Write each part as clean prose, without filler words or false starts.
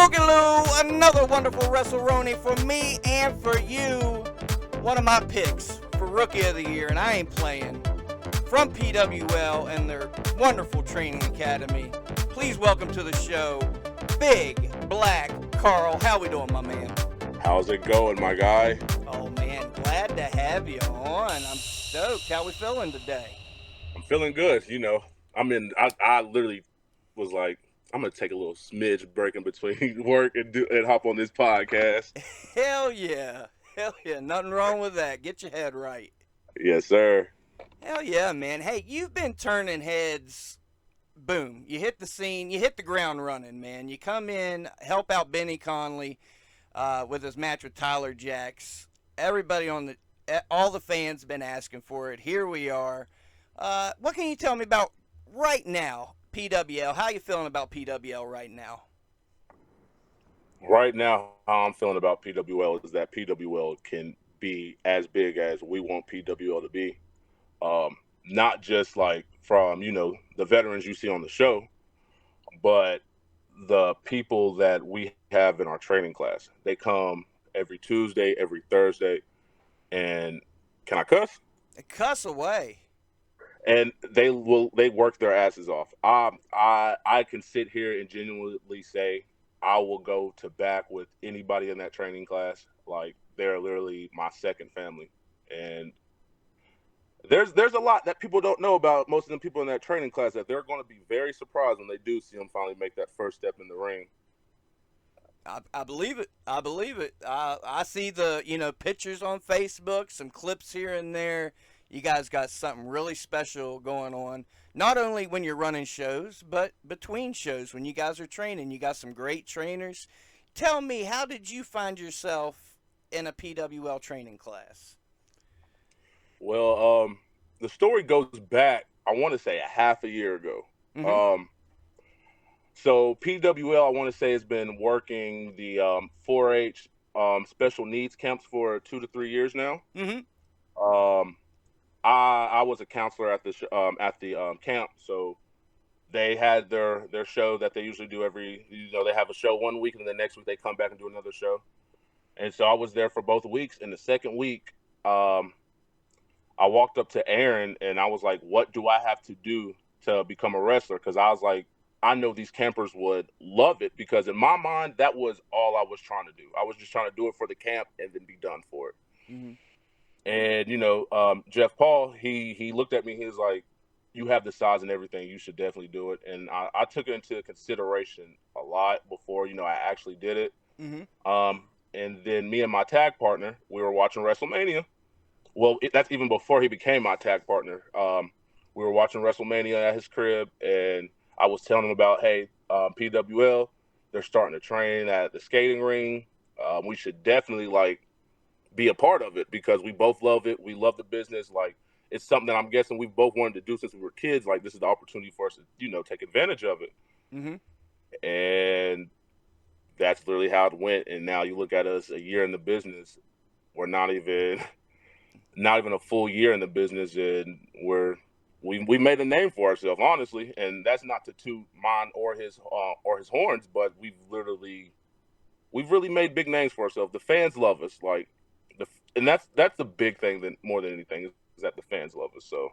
Boogaloo, another wonderful WrestleRoni for me and for you. One of my picks for Rookie of the Year, and I ain't playing. From PWL and their wonderful training academy, please welcome to the show, Big Black Carl. How we doing, my man? How's it going, my guy? Oh man, glad to have you on. I'm stoked. How we feeling today? I'm feeling good. I literally was like, I'm gonna take a little smidge break in between work and hop on this podcast. Hell yeah. Hell yeah. Nothing wrong with that. Get your head right. Yes, sir. Hell yeah, man. Hey, you've been turning heads. Boom. You hit the scene. You hit the ground running, man. You come in, help out Benny Conley with his match with Tyler Jacks. Everybody all the fans been asking for it. Here we are. What can you tell me about right now, PWL? How you feeling about PWL right now? Right now, how I'm feeling about PWL is that PWL can be as big as we want PWL to be. Not just like from the veterans you see on the show, but the people that we have in our training class. They come every Tuesday, every Thursday, and can I cuss? Cuss away. And they work their asses off. I can sit here and genuinely say I will go to back with anybody in that training class. Like they're literally my second family, and there's a lot that people don't know about most of the people in that training class that they're going to be very surprised when they do see them finally make that first step in the ring. I believe it. I believe it. I see the pictures on Facebook, some clips here and there. You guys got something really special going on. Not only when you're running shows, but between shows when you guys are training. You got some great trainers. Tell me, how did you find yourself in a PWL training class? Well, the story goes back, I want to say a half a year ago. Mm-hmm. Um, so PWL, I want to say, has been working the 4-H special needs camps for 2 to 3 years now. Mm-hmm. Um, I was a counselor at the camp, so they had their show that they usually do they have a show one week and then the next week they come back and do another show. And so I was there for both weeks. In the second week, I walked up to Aaron and I was like, what do I have to do to become a wrestler? Because I was like, I know these campers would love it, because in my mind, that was all I was trying to do. I was just trying to do it for the camp and then be done for it. Mm-hmm. And, Jeff Paul, he looked at me, he was like, you have the size and everything, you should definitely do it. And I took it into consideration a lot before, I actually did it. Mm-hmm. And then me and my tag partner, we were watching WrestleMania. Well, that's even before he became my tag partner. We were watching WrestleMania at his crib, and I was telling him about, hey, PWL, they're starting to train at the skating ring. We should definitely be a part of it because we both love it. We love the business. Like, it's something that I'm guessing we've both wanted to do since we were kids. Like, this is the opportunity for us to, take advantage of it. Mm-hmm. And that's literally how it went. And now you look at us a year in the business. We're not even a full year in the business, and we made a name for ourselves, honestly. And that's not to toot mine or his horns, but we've really made big names for ourselves. The fans love us, and that's the big thing that more than anything is that the fans love us. So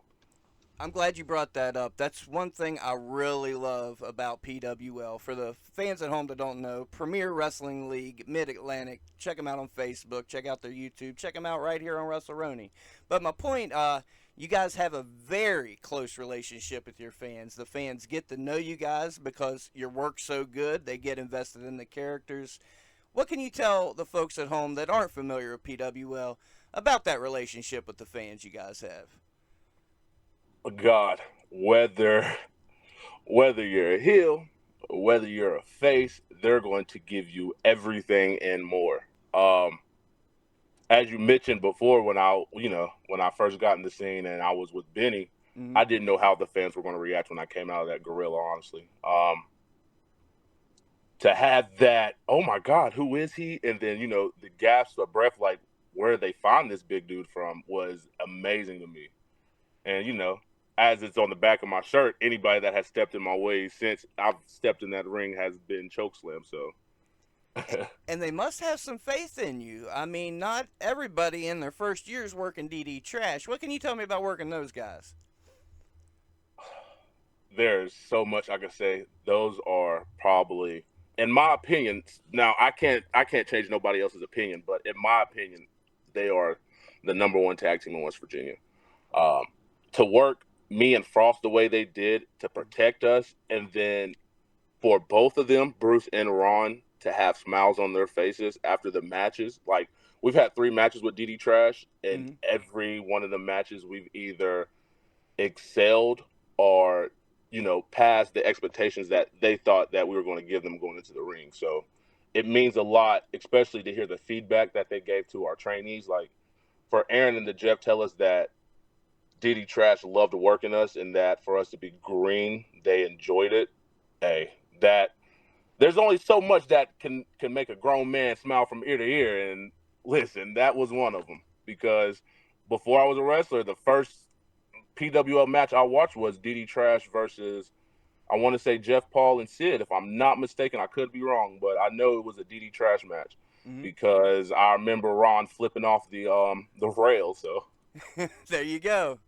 I'm glad you brought that up. That's one thing I really love about PWL. For the fans at home that don't know, Premier Wrestling League, Mid-Atlantic. Check them out on Facebook. Check out their YouTube. Check them out right here on WrestleRoni. But my point, you guys have a very close relationship with your fans. The fans get to know you guys because your work's so good. They get invested in the characters. What can you tell the folks at home that aren't familiar with PWL about that relationship with the fans you guys have? God, whether you're a heel, whether you're a face, they're going to give you everything and more. As you mentioned before, when I first got in the scene and I was with Benny, Mm-hmm. I didn't know how the fans were going to react when I came out of that gorilla, honestly. To have that, oh my God, who is he? And then, the gasps of breath, like where they find this big dude from, was amazing to me. And, as it's on the back of my shirt, anybody that has stepped in my way since I've stepped in that ring has been chokeslammed. So And they must have some faith in you. I mean, not everybody in their first year is working DD Trash. What can you tell me about working those guys? There's so much I can say. Those are probably, in my opinion, now I can't change nobody else's opinion, but in my opinion, they are the number one tag team in West Virginia. Um, to work me and Frost the way they did to protect us, and then for both of them, Bruce and Ron, to have smiles on their faces after the matches. Like, we've had 3 matches with DD Trash, and Mm-hmm. every one of the matches we've either excelled or, passed the expectations that they thought that we were going to give them going into the ring. So it means a lot, especially to hear the feedback that they gave to our trainees. Like, for Aaron and the Jeff tell us that DD Trash loved working us, and that for us to be green, they enjoyed it. Hey, that there's only so much that can make a grown man smile from ear to ear, and listen, that was one of them. Because before I was a wrestler, the first PWL match I watched was DD Trash versus, I want to say, Jeff Paul and Sid. If I'm not mistaken, I could be wrong, but I know it was a DD Trash match Mm-hmm. because I remember Ron flipping off the rail. So There you go.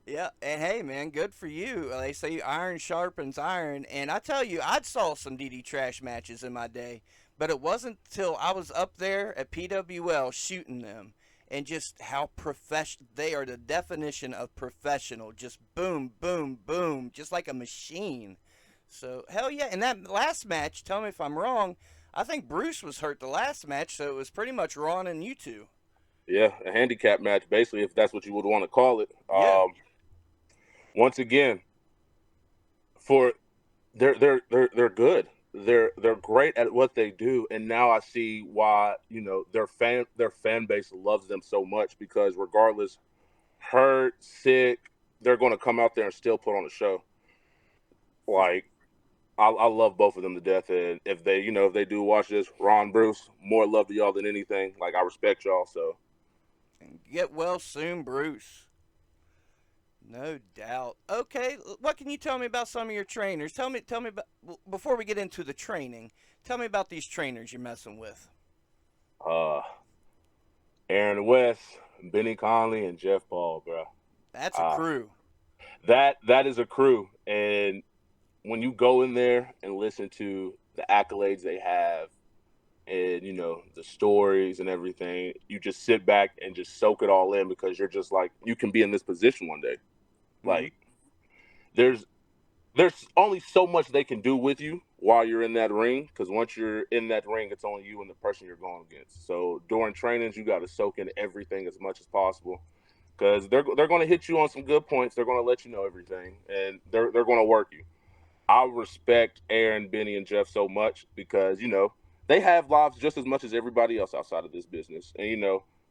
Yeah, and hey, man, good for you. They say iron sharpens iron, and I tell you, I saw some DD Trash matches in my day, but it wasn't till I was up there at PWL shooting them, and just how professional they are. The definition of professional, just boom, boom, boom, just like a machine. So hell yeah! And that last match, tell me if I'm wrong. I think Bruce was hurt the last match, so it was pretty much Ron and you two. yeah, a handicap match, basically, if that's what you would want to call it. Yeah. Once again, for they're good. They're great at what they do, and now I see why their fan base loves them so much, because regardless, hurt, sick, they're going to come out there and still put on a show. For Like, I love both of them to death, and if they do watch this, Ron, Bruce, more love to y'all than anything. Like, I respect y'all. So and get well soon, Bruce. No doubt. Okay, what can you tell me about some of your trainers? Tell me about before we get into the training. Tell me about these trainers you're messing with. uh Aaron West, Benny Conley, and Jeff Paul, bro. That's a Uh, crew. that is a crew, and when you go in there and listen to the accolades they have, and the stories and everything, you just sit back and just soak it all in, because you're just like, you can be in this position one day. Mm-hmm. Like, there's there's only so much they can do with you while you're in that ring, because once you're in that ring, it's only you and the person you're going against. So during trainings, you got to soak in everything as much as possible, because they're going to hit you on some good points. They're going to let you know everything, and they're going to work you. I respect Aaron, Benny, and Jeff so much, because they have lives just as much as everybody else outside of this business, and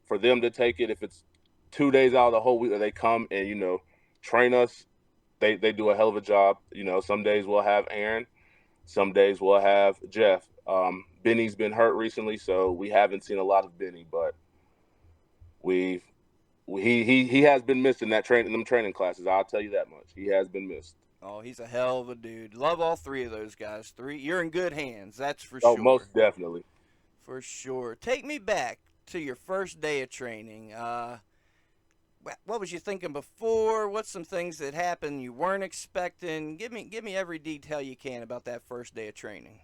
for them to take it, if it's 2 days out of the whole week that they come and train us, they do a hell of a job. Some days we'll have Aaron, some days we'll have Jeff. Benny's been hurt recently, so we haven't seen a lot of Benny, but we've he has been missed in them training classes. I'll tell you that much. He has been missed. Oh, he's a hell of a dude. Love all three of those guys. Three, you're in good hands. That's for Oh, sure. most definitely. For sure. Take me back to your first day of training. What was you thinking before? What's some things that happened you weren't expecting? Give me every detail you can about that first day of training.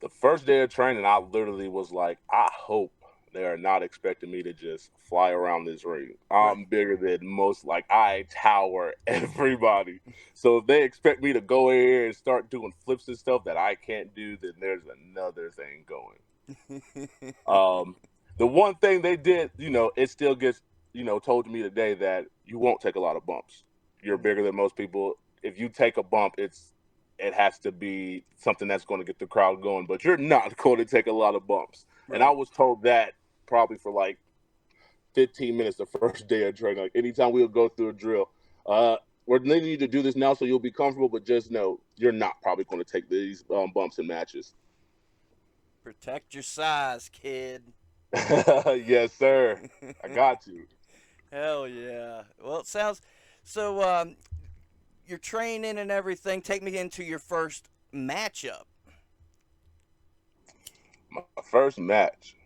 The first day of training, I literally was like, I hope they are not expecting me to just fly around this ring. I'm Right. bigger than most. Like, I tower everybody. So if they expect me to go in here and start doing flips and stuff that I can't do, then there's another thing going. Um, the one thing they did, it still gets, told to me today that you won't take a lot of bumps. You're Mhm. bigger than most people. If you take a bump, it has to be something that's going to get the crowd going, but you're not going to take a lot of bumps. And I Right. was told that probably for like 15 minutes the first day of training. Like, anytime we would go through a drill, we're needing you to do this now so you'll be comfortable, but just know you're not probably going to take these bumps in matches. Protect your size, kid. Yes, sir. I got you. Hell yeah. Well, it sounds so. You're training and everything. Take me into your first matchup. My first match.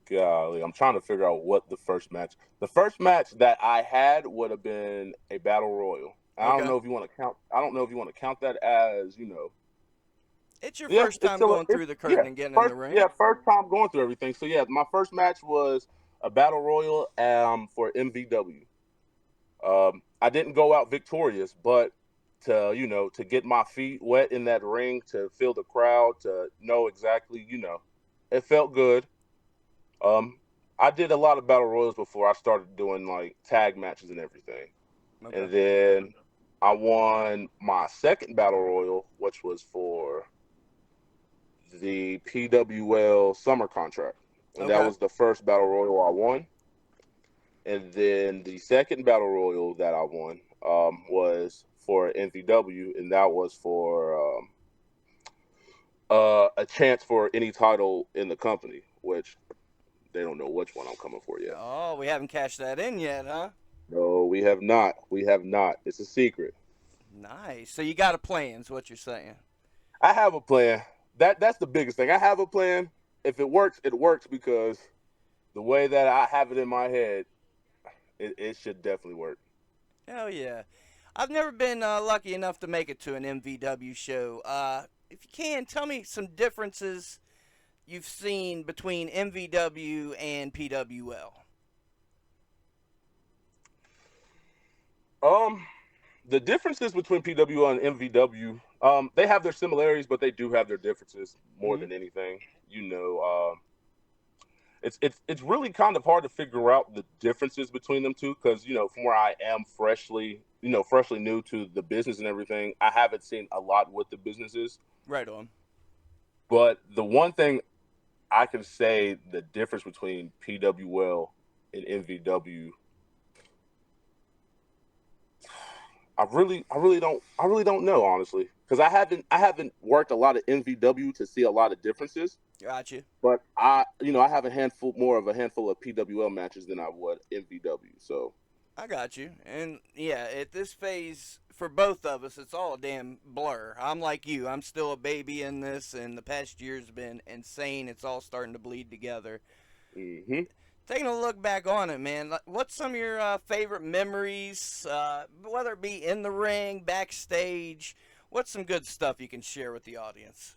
Golly, I'm trying to figure out what the first match. The first match that I had would have been a battle royal. I don't Okay. know if you want to count. I don't know if you want to count that as It's your Yeah, first it's time still going it's through the yeah curtain and getting in the first ring. yeah first time going through everything. So yeah, my first match was a battle royal for MVW. I didn't go out victorious, but to get my feet wet in that ring, to feel the crowd, to know exactly it felt good. Um, I did a lot of battle royals before I started doing like tag matches and everything, Okay. and then I won my second battle royal, which was for the PWL summer contract, and that Okay. was the first battle royal I won. And then the second battle royal that I won was for NVW, and that was for a chance for any title in the company, which they don't know which one I'm coming for yet. Oh, we haven't cashed that in yet, huh? No, we have not. We have not. It's a secret. Nice. So you got a plan, is what you're saying. I have a plan. That's the biggest thing. I have a plan. If it works, it works because the way that I have it in my head, it should definitely work. Hell yeah. I've never been lucky enough to make it to an MVW show. If you can, tell me some differences you've seen between MVW and PWL. Um, the differences between PWL and MVW, they have their similarities, but they do have their differences more Mm-hmm. than anything. It's really kind of hard to figure out the differences between them two because from where I am freshly new to the business and everything, I haven't seen a lot with the businesses. Right on. But the one thing I can say the difference between PWL and MVW, I really don't know honestly because I haven't worked a lot of MVW to see a lot of differences. Got you. But I have a handful of PWL matches than I would MVW. So I got you. And yeah, at this phase, for both of us, it's all a damn blur. I'm like you. I'm still a baby in this, and the past year's been insane. It's all starting to bleed together. hmm Taking a look back on it, man, what's some of your favorite memories, whether it be in the ring, backstage? What's some good stuff you can share with the audience?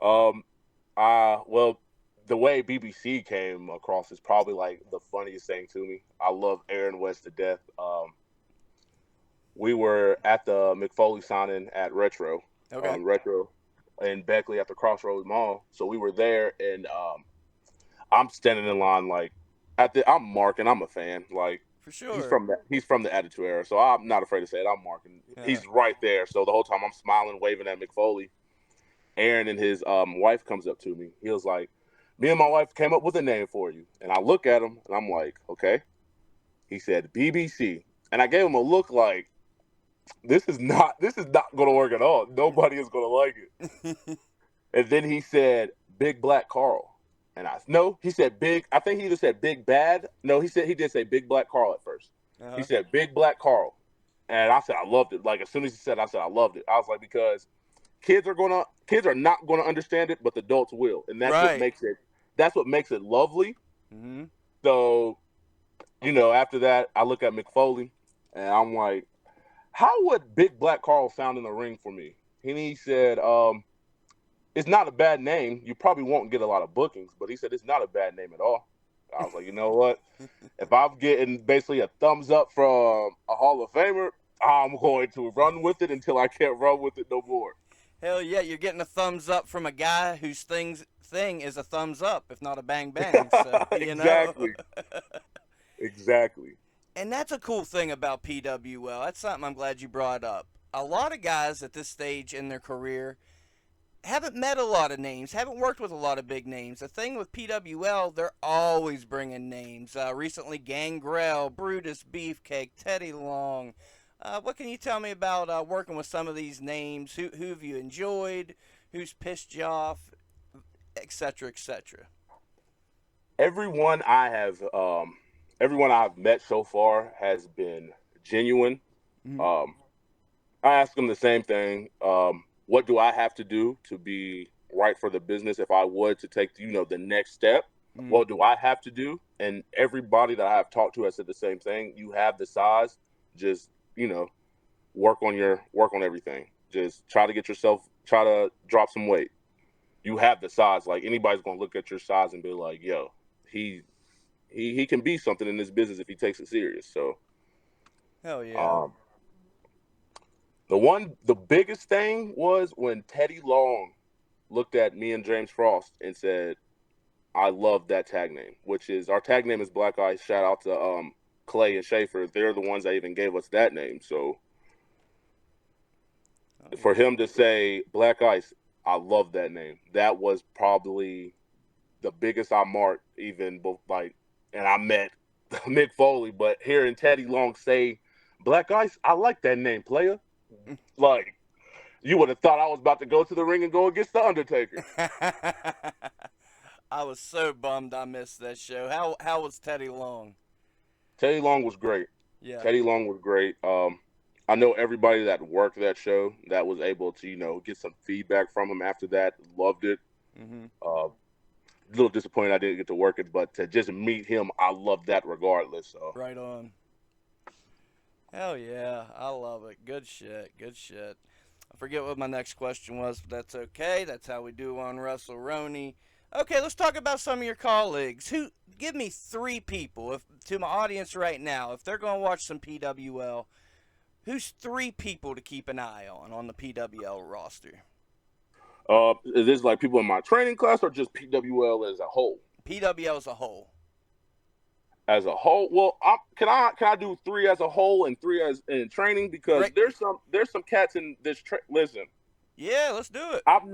um, well, the way BBC came across is probably like the funniest thing to me. I love Aaron West to death. We were at the McFoley signing at Okay. Retro in Beckley at the Crossroads Mall. So we were there, and I'm standing in line like I'm marking. I'm a fan. Like For sure. he's from the Attitude Era, so I'm not afraid to say it. I'm marking. Uh, He's right there. So the whole time I'm smiling, waving at McFoley. Aaron and his wife comes up to me. He was like, "Me and my wife came up with a name for you." And I look at him and I'm like, "Okay." He said BBC, and I gave him a look like this is not going to work at all. Nobody is going to like it. And then he said Big Black Carl, and I no, he said Big. I think he either said Big Bad. No, he did say Big Black Carl at first. He uh-huh. said Big Black Carl, and I said I loved it. Like as soon as he said, I said I loved it. I was like because kids are not gonna understand it, but the adults will, and Right. that's what makes it lovely. Mm-hmm. So after that, I look at McFoley, and I'm like, how would Big Black Carl sound in the ring for me? And he said, it's not a bad name. You probably won't get a lot of bookings, but he said it's not a bad name at all. I was like, you know what? If I'm getting basically a thumbs up from a Hall of Famer, I'm going to run with it until I can't run with it no more. Hell yeah, you're getting a thumbs up from a guy whose thing is a thumbs up, if not a bang bang. So you know. Exactly. Exactly. And that's a cool thing about PWL. That's something I'm glad you brought up. A lot of guys at this stage in their career haven't met a lot of names, haven't worked with a lot of big names. The thing with PWL, they're always bringing names. Recently, Gangrel, Brutus Beefcake, Teddy Long. What can you tell me about working with some of these names? Who have you enjoyed? Who's pissed you off? Etc. Etc. Everyone I have, everyone I've met so far has been genuine. Mm-hmm. Um, I ask them the same thing. what do I have to do to be right for the business if I would to take, the next step? Mm. What do I have to do? And everybody that I have talked to has said the same thing. You have the size, just, work on everything. Just try to drop some weight. You have the size. Like, anybody's gonna look at your size and be like, yo, he he can be something in this business if he takes it serious. So Hell yeah. um the biggest thing was when Teddy Long looked at me and James Frost and said, I love that tag name, which is our tag name is Black Ice. Shout out to Clay and Schaefer. They're the ones that even gave us that name. So Oh for yeah. him to say Black Ice, I love that name. That was probably the biggest I marked, even like, and I met Mick Foley, but hearing Teddy Long say Black Ice, I like that name, player. Like, you would have thought I was about to go to the ring and go against the Undertaker. I was so bummed I missed that show. How was Teddy Long? Teddy Long was great. Yeah. Teddy Long was great. I know everybody that worked that show that was able to, get some feedback from him after that. Loved it. Mhm. A little disappointed I didn't get to work it, but to just meet him, I loved that regardless. So, Right on. Hell yeah, I love it. Good shit. Good shit. I forget what my next question was, but that's okay. That's how we do on WrestleRoni. Okay, let's talk about some of your colleagues. Who give me three people if to my audience right now, if they're going to watch some PWL, who's three people to keep an eye on the PWL roster? is this like people in my training class or just PWL as a whole? PWL as a whole. As a whole, well, can I do three as a whole and three as in training, because Right. there's some cats in this. Listen, Yeah, let's do it. I'm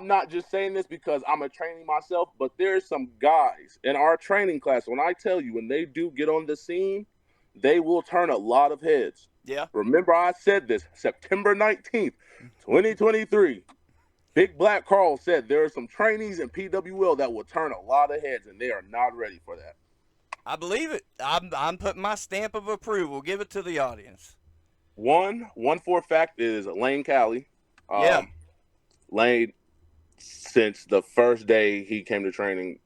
not just saying this because I'm a training myself, but there's some guys in our training class. When I tell you, when they do get on the scene, they will turn a lot of heads. Yeah. Remember, I said this September 19th, 2023. Big Black Carl said there are some trainees in PWL that will turn a lot of heads, and they are not ready for that. I believe it. I'm putting my stamp of approval. Give it to the audience. One for a fact is Lane Cali. Yeah. Lane, since the first day he came to training,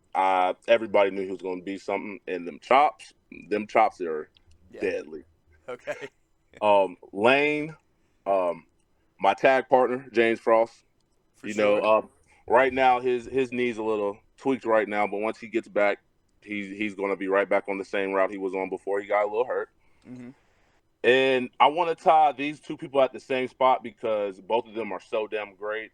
everybody knew he was going to be something. And them chops are Yeah. deadly. Okay. Lane, my tag partner James Frost. For You know, sure. right now his knee's a little tweaked right now, but once he gets back, he's going to be right back on the same route he was on before he got a little hurt. Mhm. And I want to tie these two people at the same spot because both of them are so damn great.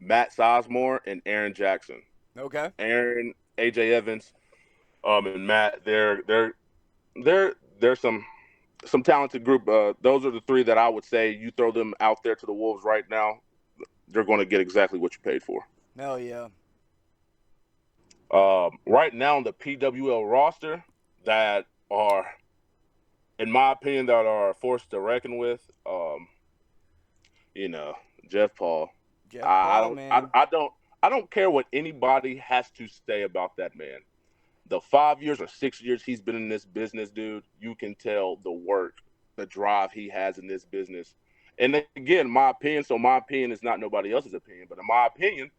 Matt Sizemore and Aaron Jackson. Okay. Aaron, AJ Evans, and Matt. They're some talented group. Those are the three that I would say you throw them out there to the wolves right now, they're going to get exactly what you paid for. Hell yeah. Right now on the PWL roster that are, in my opinion, that are a force to reckon with. You know, Jeff Paul. Jeff I, I Paul, don't I, man. I don't I don't care what anybody has to say about that man. The 5 years or 6 years he's been in this business, dude, you can tell the work, the drive he has in this business. And again, my opinion, so my opinion is not nobody else's opinion, but in my opinion,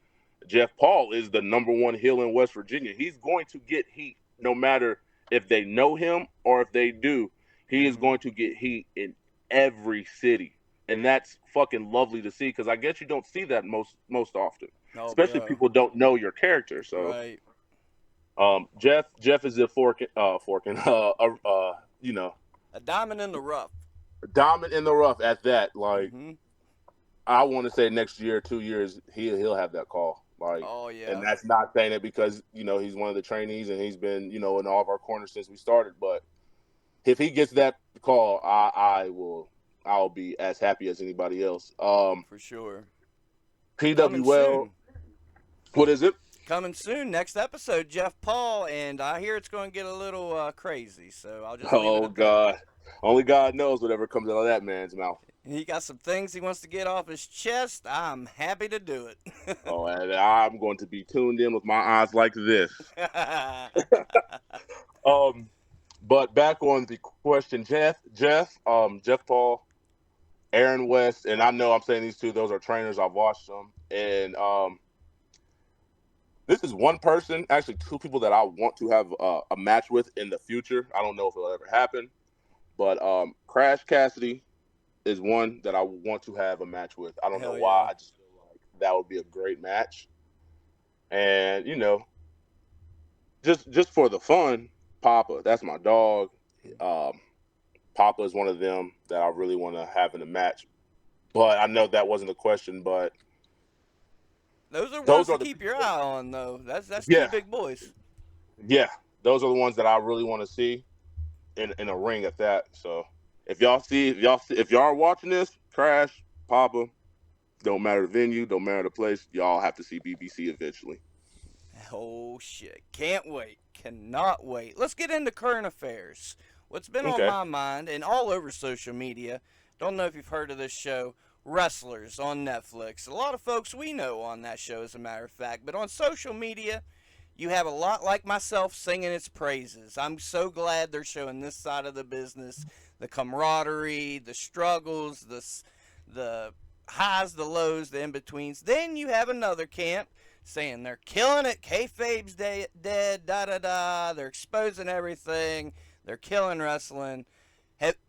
Jeff Paul is the number one heel in West Virginia. He's going to get heat no matter if they know him or if they do. He is Mhm. going to get heat in every city. And that's fucking lovely to see because I guess you don't see that most often, Oh, especially if bro. people don't know your character. So Right. Jeff is a forking, you know, A diamond in the rough. diamond in the rough at that. Like, Mhm. I want to say next year, 2 years, he'll have that call. Like, Oh and yeah. that's not saying it because he's one of the trainees and he's been in all of our corners since we started. But if he gets that call, I'll be as happy as anybody else. For sure. Coming PWL, soon. what is it? Coming soon. Next episode, Jeff Paul, and I hear it's going to get a little crazy. So I'll just leave it Oh at that. God, only God knows whatever comes out of that man's mouth. He got some things he wants to get off his chest. I'm happy to do it. Oh, and I'm going to be tuned in with my eyes like this. Um, but back on the question, Jeff Paul. Aaron West, and I know I'm saying these two; those are trainers. I've watched them, and this is one person, actually two people that I want to have a match with in the future. I don't know if it'll ever happen, but Crash Cassidy is one that I want to have a match with. I don't know Hell why. yeah. I just feel like that would be a great match, and just for the fun, Papa. That's my dog. Um, Papa is one of them that I really want to have in a match. But I know that wasn't the question. But Those are ones those to are the keep your people. eye on, though. That's two Yeah, big boys. yeah. Those are the ones that I really want to see in a ring at that. So if y'all are watching this, Crash, Papa, don't matter the venue, don't matter the place, y'all have to see BBC eventually. Oh shit! Can't wait. Cannot wait. Let's get into current affairs. What's been on Okay. my mind and all over social media? Don't know if you've heard of this show, Wrestlers on Netflix. A lot of folks we know on that show, as a matter of fact. But on social media, you have a lot like myself singing its praises. I'm so glad they're showing this side of the business, the camaraderie, the struggles, the highs, the lows, the in betweens. Then you have another camp saying they're killing it, kayfabe's dead, da da da. They're exposing everything. They're killing wrestling.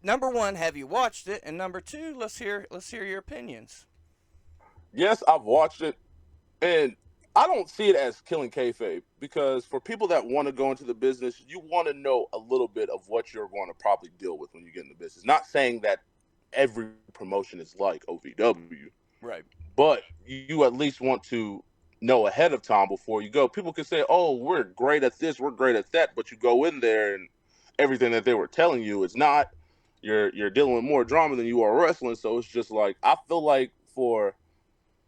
Number one, have you watched it? And number two, let's hear your opinions. Yes, I've watched it, and I don't see it as killing kayfabe because for people that want to go into the business, you want to know a little bit of what you're going to probably deal with when you get in the business. Not saying that every promotion is like OVW, Right. but you at least want to know ahead of time before you go. People can say, "Oh, we're great at this, we're great at that," but you go in there and everything that they were telling you is not. You're dealing with more drama than you are wrestling, so it's just like I feel like for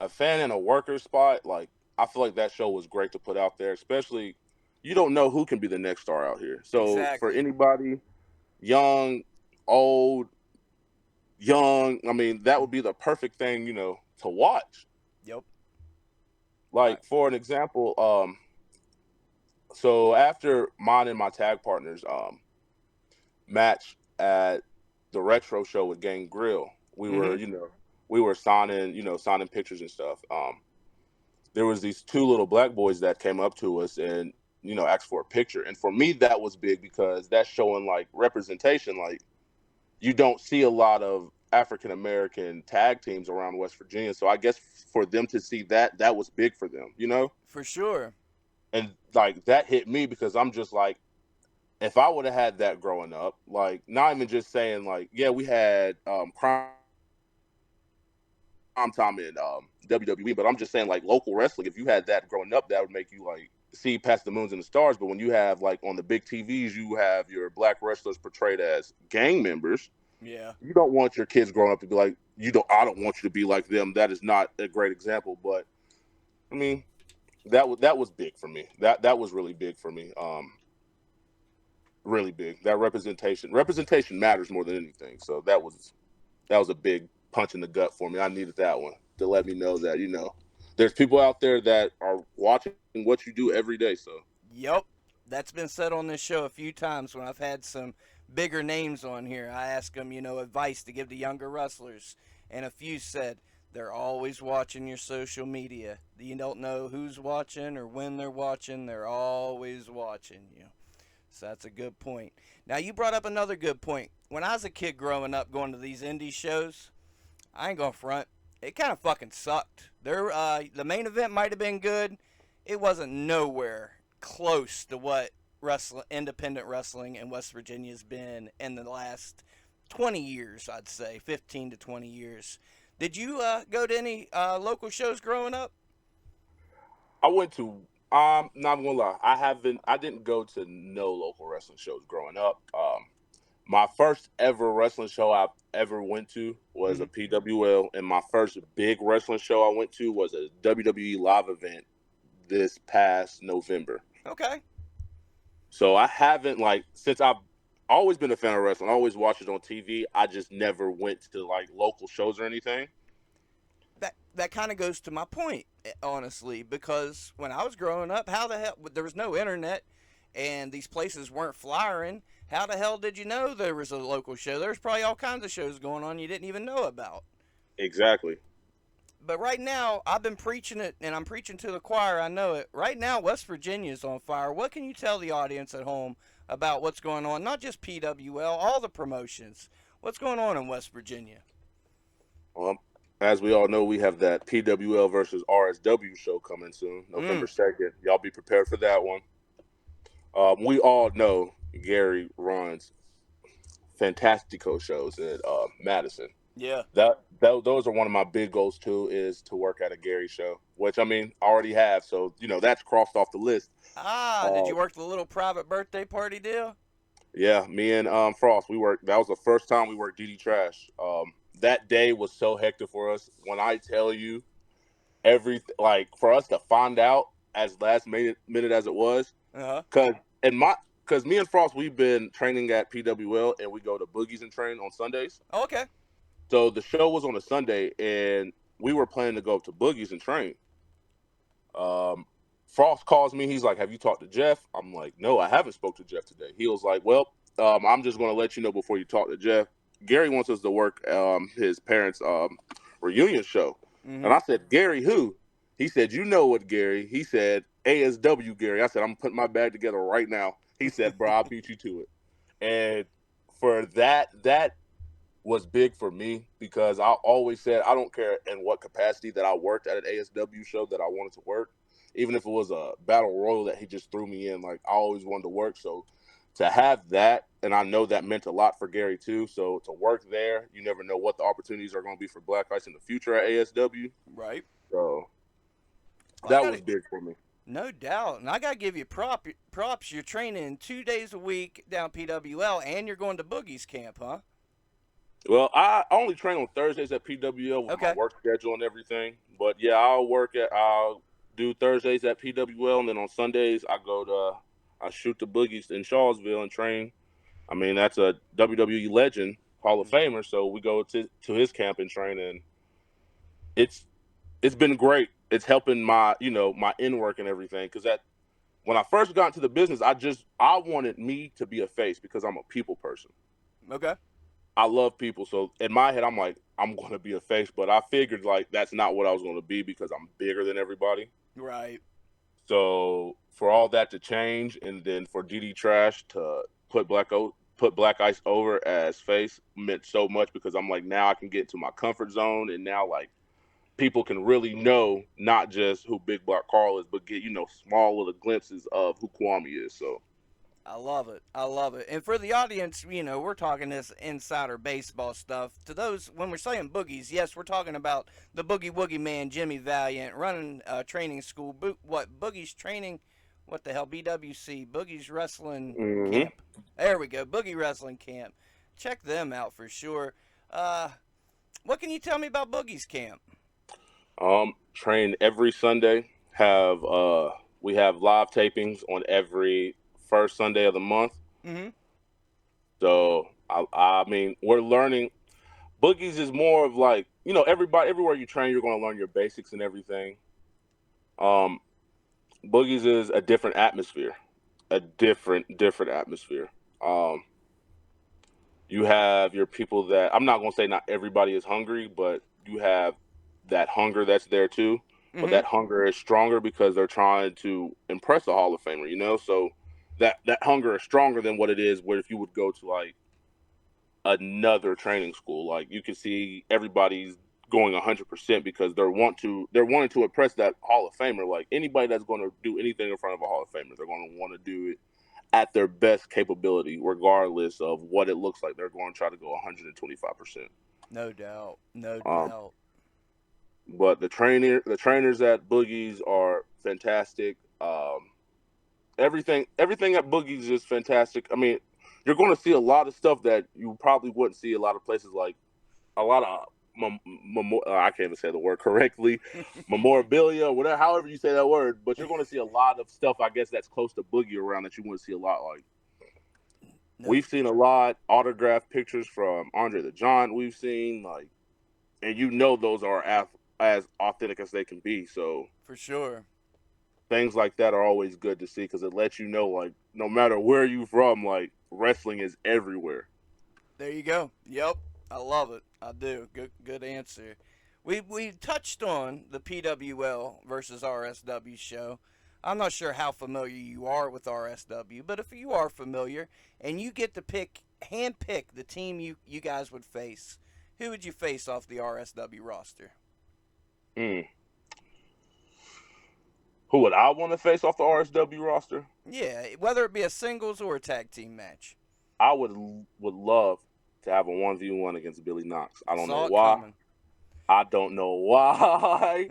a fan in a worker spot, like I feel like that show was great to put out there, especially you don't know who can be the next star out here. So for Exactly. anybody, young, old, young, I mean, that would be the perfect thing, to watch. Yep. I, Like for an example, so after mine and my tag partners match at the retro show with Gang Grill, we were, mm-hmm. we were signing, signing pictures and stuff. There was these two little black boys that came up to us and asked for a picture, and for me that was big because that's showing like representation. Like you don't see a lot of African American tag teams around West Virginia, so I guess for them to see that was big for them. For sure. And like that hit me because I'm just like, if I would have had that growing up, like not even just saying like, yeah, we had crime time in WWE, but I'm just saying like local wrestling. If you had that growing up, that would make you like see past the moons and the stars. But when you have like on the big TVs, you have your black wrestlers portrayed as gang members. Yeah. You don't want your kids growing up to be like you don't. I don't want you to be like them. That is not a great example. But I mean, that was big for me. That was really big for me. Really big. That representation matters more than anything. So that was a big punch in the gut for me. I needed that one to let me know that there's people out there that are watching what you do every day. So Yep. That's been said on this show a few times when I've had some bigger names on here. I ask them, advice to give to younger wrestlers. And a few said, they're always watching your social media. You don't know who's watching or when they're watching. They're always watching you. So that's a good point. Now, you brought up another good point. When I was a kid growing up going to these indie shows, I ain't gonna front. It kind of fucking sucked. The main event might have been good. It wasn't nowhere close to what independent wrestling in West Virginia's been in the last 20 years. I'd say 15 to 20 years. Did you go to any local shows growing up? I went to. Not gonna lie, I didn't go to no local wrestling shows growing up. My first ever wrestling show I ever went to was Mm-hmm. a PWL, and my first big wrestling show I went to was a WWE live event this past November. Okay. So I haven't like since I've always been a fan of wrestling, I always watched it on TV. I just never went to like local shows or anything. That kind of goes to my point, honestly, because when I was growing up, how the hell there was no internet, and these places weren't flying. How the hell did you know there was a local show? There's probably all kinds of shows going on you didn't even know about. Exactly. But right now, I've been preaching it, and I'm preaching to the choir. I know it. Right now, West Virginia is on fire. What can you tell the audience at home about what's going on? Not just PWL, all the promotions. What's going on in West Virginia? Well, as we all know, we have that PWL versus RSW show coming soon, November Mm. 2nd. Y'all be prepared for that one. We all know Gary runs Fantastico shows at Madison. Yeah. Those are one of my big goals too, is to work at a Gary show, which I mean I already have. So that's crossed off the list. Ah, did Uh, you work the little private birthday party deal? yeah, me and Frost, we worked. That was the first time we worked DD Trash. That day was so hectic for us. When I tell you, like for us to find out as last minute as it was, Uh huh. cause and my because me and Frost, we've been training at PWL and we go to Boogies and train on Sundays. Okay. So the show was on a Sunday and we were planning to go up to Boogies and train. Um, Frost calls me. He's like, "Have you talked to Jeff?" I'm like, "No, I haven't spoke to Jeff today." He was like, "Well, I'm just going to let you know before you talk to Jeff. Gary wants us to work his parents' reunion show." Mm-hmm. And I said, "Gary, who?" He said, "You know what, Gary?" He said, "ASW Gary." I said, "I'm putting my bag together right now." He said, "Bro, I'll beat you to it." And for that was big for me because I always said I don't care in what capacity that I worked at an ASW show that I wanted to work, even if it was a battle royal that he just threw me in. Like I always wanted to work, so to have that, and I know that meant a lot for Gary too. So to work there, you never know what the opportunities are going to be for Black Ice in the future at ASW. Right. So Well, I that got was it. big for me. No doubt. And I got to give you props. You're training 2 days a week down PWL, and you're going to Boogie's camp, huh? Well, I only train on Thursdays at PWL with my Okay. work schedule and everything. But yeah, I'll do Thursdays at PWL, and then on Sundays I shoot the boogies in Shawsville and train. I mean, that's a WWE legend, Hall of Mm-hmm. Famer, so we go to his camp and train, and it's it's been great. It's helping my in work and everything because that when I first got into the business, I wanted me to be a face because I'm a people person. Okay. I love people. So in my head, I'm like, I'm going to be a face, but I figured like that's not what I was going to be because I'm bigger than everybody. Right. So for all that to change, and then for DD Trash to put Black Ice over as face meant so much because I'm like now I can get into my comfort zone, and now like people can really know not just who Big Black Carl is, but get small little glimpses of who Kwame is. So I love it. I love it. And for the audience, we're talking this insider baseball stuff. To those, when we're saying boogies, yes, we're talking about the Boogie Woogie Man, Jimmy Valiant, running training school. Boogie's training? What the hell? BWC, Boogie's Wrestling hmm Camp. There we go. Boogie Wrestling Camp. Check them out for sure. Uh, what can you tell me about Boogie's Camp? train every Sunday. Have We have live tapings on every first Sunday of the month. Mm-hmm. So I mean, we're learning. Boogies is more of like everybody everywhere you train, you're going to learn your basics and everything. Um, Boogies is a different atmosphere, a different atmosphere. Um, you have your people that I'm not going to say not everybody is hungry, but you have that hunger that's there too. But Mm-hmm. that hunger is stronger because they're trying to impress a Hall of Famer, So that hunger is stronger than what it is where if you would go to like another training school. Like you can see everybody's going 100% because they're wanting to impress that Hall of Famer. Like anybody that's going to do anything in front of a Hall of Famer, they're going to want to do it at their best capability, regardless of what it looks like. They're going to try to go 125%. No doubt. No Um, doubt. but the trainers at Boogies are fantastic. Everything at Boogies is fantastic. I mean, you're going to see a lot of stuff that you probably wouldn't see a lot of places, like a lot of I can't even say the word correctly, memorabilia, whatever, however you say that word. But you're going to see a lot of stuff, I guess, that's close to Boogie around that you want to see a lot. Like No, we've seen a lot autographed pictures from Andre the Giant. We've seen like, and those are as authentic as they can be. So for sure. things like that are always good to see because it lets you know, like, no matter where you from, like wrestling is everywhere. There you go. Yep, I love it. I do. Good answer. We touched on the PWL versus RSW show. I'm not sure how familiar you are with RSW, but if you are familiar and you get to hand pick the team you guys would face, who would you face off the RSW roster? Mm. Who would I want to face off the RSW roster? Yeah, whether it be a singles or a tag team match. I would love to have a 1v1 against Billy Knox. I don't know Saw it why. coming. I don't know why.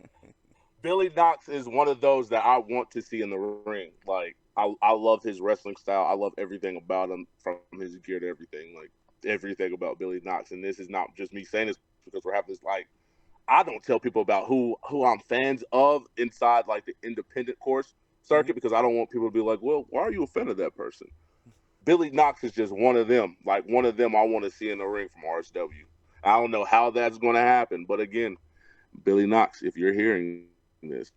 Billy Knox is one of those that I want to see in the ring. Like I love his wrestling style. I love everything about him, from his gear to everything. Like everything about Billy Knox. And this is not just me saying this because we're having this, like, I don't tell people about who I'm fans of inside like the independent course Mm-hmm. circuit, because I don't want people to be like, well, why are you a fan of that person? Billy Knox is just one of them. Like one of them I want to see in the ring from RSW. I don't know how that's going to happen, but again, Billy Knox, if you're hearing this,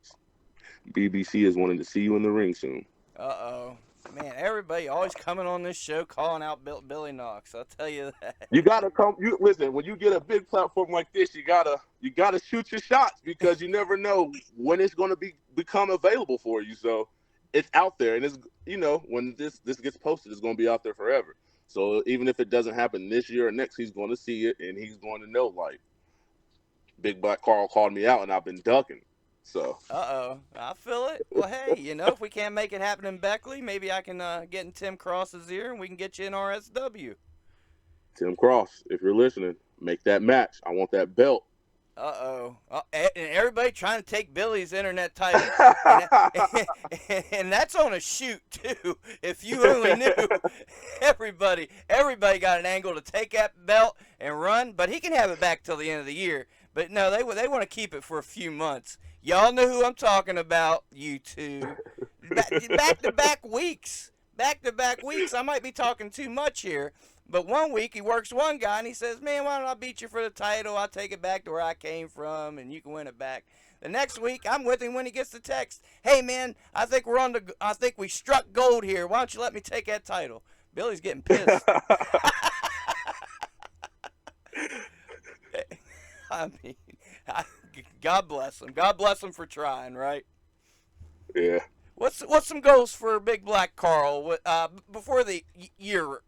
BBC is wanting to see you in the ring soon. Uh-oh. Man, everybody always coming on this show calling out Billy Knox. I'll tell you that. You gotta come. You listen. When you get a big platform like this, you gotta shoot your shots, because you never know when it's gonna become available for you. So it's out there, and it's, when this gets posted, it's gonna be out there forever. So even if it doesn't happen this year or next, he's going to see it, and he's going to know, like, Big Black Carl called me out, and I've been ducking. So Uh-oh. I feel it. Well, hey, if we can't make it happen in Beckley, maybe I can get in Tim Cross's ear and we can get you in RSW. Tim Cross, if you're listening, make that match. I want that belt. Uh-oh. And everybody trying to take Billy's internet title. And, and that's on a shoot, too. If you only knew, everybody got an angle to take that belt and run, but he can have it back till the end of the year. But no, they want to keep it for a few months. Y'all know who I'm talking about, you two. Back-to-back weeks. Back-to-back weeks. I might be talking too much here. But one week he works one guy and he says, man, why don't I beat you for the title? I'll take it back to where I came from and you can win it back. The next week I'm with him when he gets the text. Hey man, I think we struck gold here. Why don't you let me take that title? Billy's getting pissed. I mean, God bless him. God bless him for trying, right? Yeah. What's some goals for Big Black Carl before the year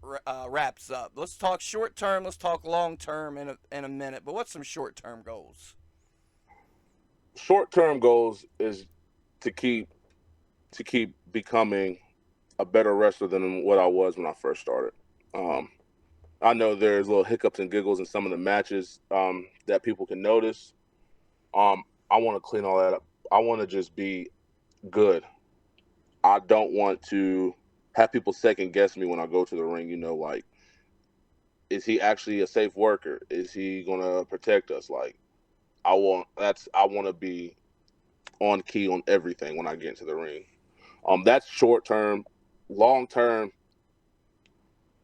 wraps up? Let's talk short term. Let's talk long term in a minute. But what's some short term goals? Short term goals is to keep becoming a better wrestler than what I was when I first started. I know there's little hiccups and giggles in some of the matches that people can notice. I want to clean all that up. I want to just be good. I don't want to have people second guess me when I go to the ring. Like, is he actually a safe worker? Is he gonna protect us? Like, I want to be on key on everything when I get into the ring. That's short term. Long term,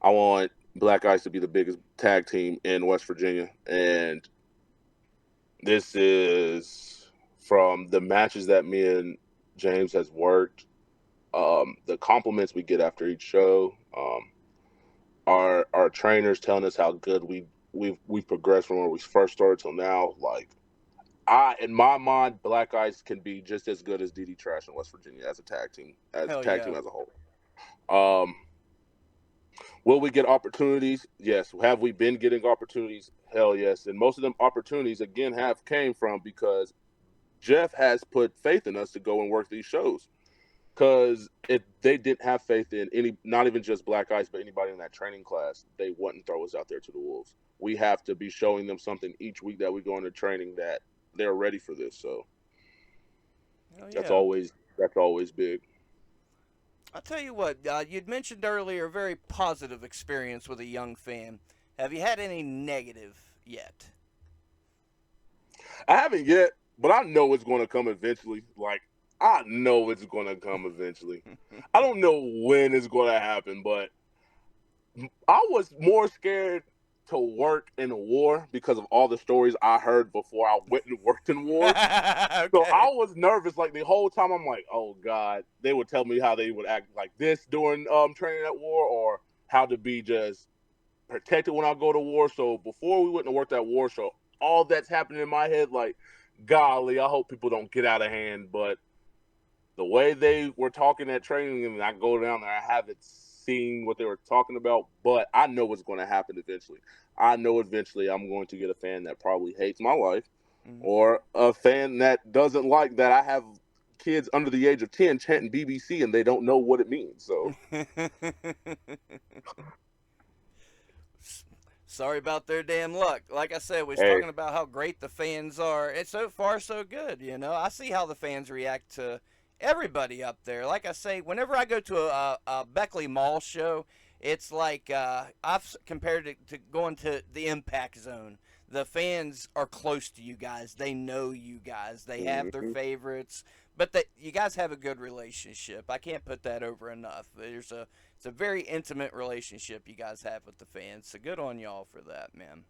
I want Black Ice to be the biggest tag team in West Virginia, and this is from the matches that me and James has worked. The compliments we get after each show, our trainers telling us how good we've progressed from where we first started till now. Like, in my mind, Black Ice can be just as good as DD Trash in West Virginia as a tag team, team as a whole. Will we get opportunities? Yes. Have we been getting opportunities? Hell yes. And most of them opportunities, again, have came from because Jeff has put faith in us to go and work these shows. Because if they didn't have faith in not even just Black Ice, but anybody in that training class, they wouldn't throw us out there to the wolves. We have to be showing them something each week that we go into training that they're ready for this. So that's always big. I'll tell you what, you'd mentioned earlier a very positive experience with a young fan. Have you had any negative yet? I haven't yet, but I know it's going to come eventually. Like, I know it's going to come eventually. I don't know when it's going to happen, but I was more scared to work in a war because of all the stories I heard before I went and worked in war. Okay. So I was nervous. Like, the whole time I'm like, oh God, they would tell me how they would act like this during training at war, or how to be just protected when I go to war. So before we went and worked at war show, all that's happening in my head, like, golly, I hope people don't get out of hand. But the way they were talking at training, and I go down there, I haven't seen what they were talking about, but I know what's going to happen eventually. I know eventually I'm going to get a fan that probably hates my life, Mm. or a fan that doesn't like that I have kids under the age of 10 chanting BBC and they don't know what it means. So, Sorry about their damn luck. Like I said, we was hey, talking about how great the fans are. And so far, so good. You know, I see how the fans react to everybody up there. Like I say, whenever I go to a Beckley Mall show, it's like I've compared it to going to the Impact Zone. The fans are close to you guys. They know you guys. They have their mhm. favorites, but you guys have a good relationship. I can't put that over enough. It's a very intimate relationship you guys have with the fans. So good on y'all for that, man.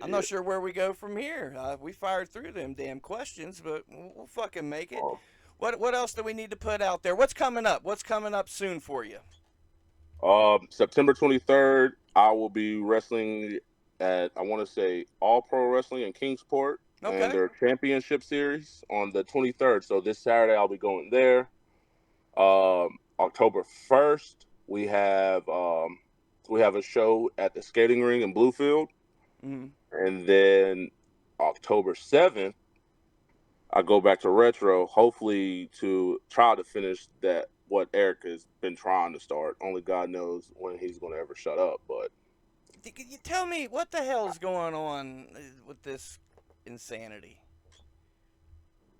I'm Yeah. not sure where we go from here. We fired through them damn questions, but we'll fucking make it. What else do we need to put out there? What's coming up? What's coming up soon for you? September 23rd, I will be wrestling at, I want to say, All Pro Wrestling in Kingsport and Okay. their championship series on the 23rd. So this Saturday, I'll be going there. October 1st, we have a show at the skating ring in Bluefield. Mm-hmm. And then October 7th, I go back to Retro, hopefully to try to finish that what Eric has been trying to start. Only God knows when he's going to ever shut up. But Can you tell me what the hell's going on with this insanity?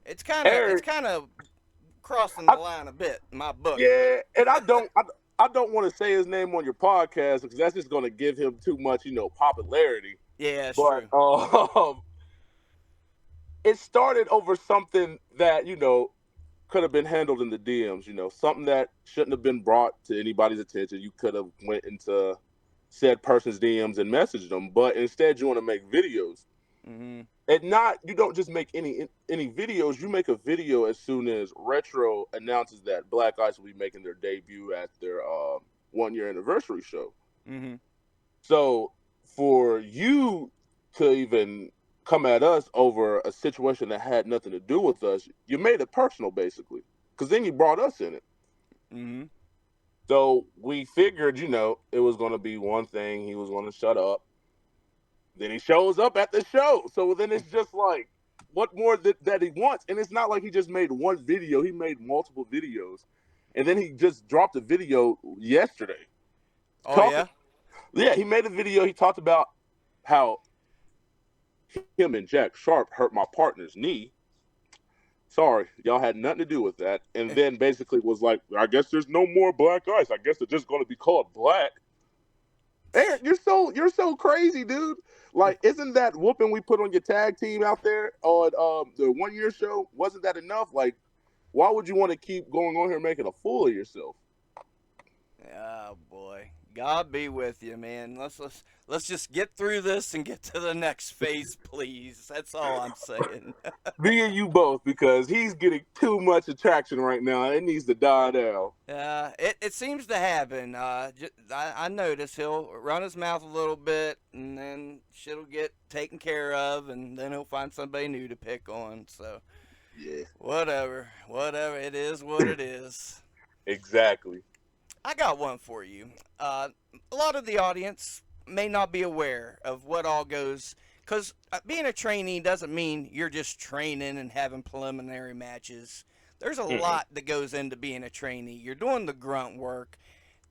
It's Eric, kind of crossing the I, line a bit in my book. yeah, and I don't want to say his name on your podcast because that's just going to give him too much, popularity. Yeah, it's But true. it started over something that could have been handled in the DMs. Something that shouldn't have been brought to anybody's attention. You could have went into said person's DMs and messaged them, but instead you want to make videos. Mm-hmm. And not you don't just make any videos. You make a video as soon as Retro announces that Black Ice will be making their debut at their 1 year anniversary show. Mm-hmm. So for you to even come at us over a situation that had nothing to do with us, you made it personal basically, because then you brought us in it. Mm-hmm. So we figured, it was going to be one thing. He was going to shut up. Then he shows up at the show. So then it's just like, what more that he wants? And it's not like he just made one video. He made multiple videos. And then he just dropped a video yesterday. Oh Talking, yeah. yeah, he made a video. He talked about how him and Jack Sharp hurt my partner's knee. Sorry, y'all had nothing to do with that. And then basically was like, I guess there's no more Black Ice. I guess they're just going to be called Black. Aaron, you're so crazy, dude. Like, isn't that whooping we put on your tag team out there on the 1 year show? Wasn't that enough? Like, why would you want to keep going on here making a fool of yourself? Oh boy, God be with you, man. Let's just get through this and get to the next phase, please. That's all I'm saying. Me and you both, because he's getting too much attraction right now. It needs to die down. It seems to happen. I notice he'll run his mouth a little bit, and then shit'll get taken care of, and then he'll find somebody new to pick on. So Yeah, whatever. It is what it is. exactly. I got one for you. A lot of the audience may not be aware of what all goes, because being a trainee doesn't mean you're just training and having preliminary matches. There's a Mm-mm. lot that goes into being a trainee. You're doing the grunt work.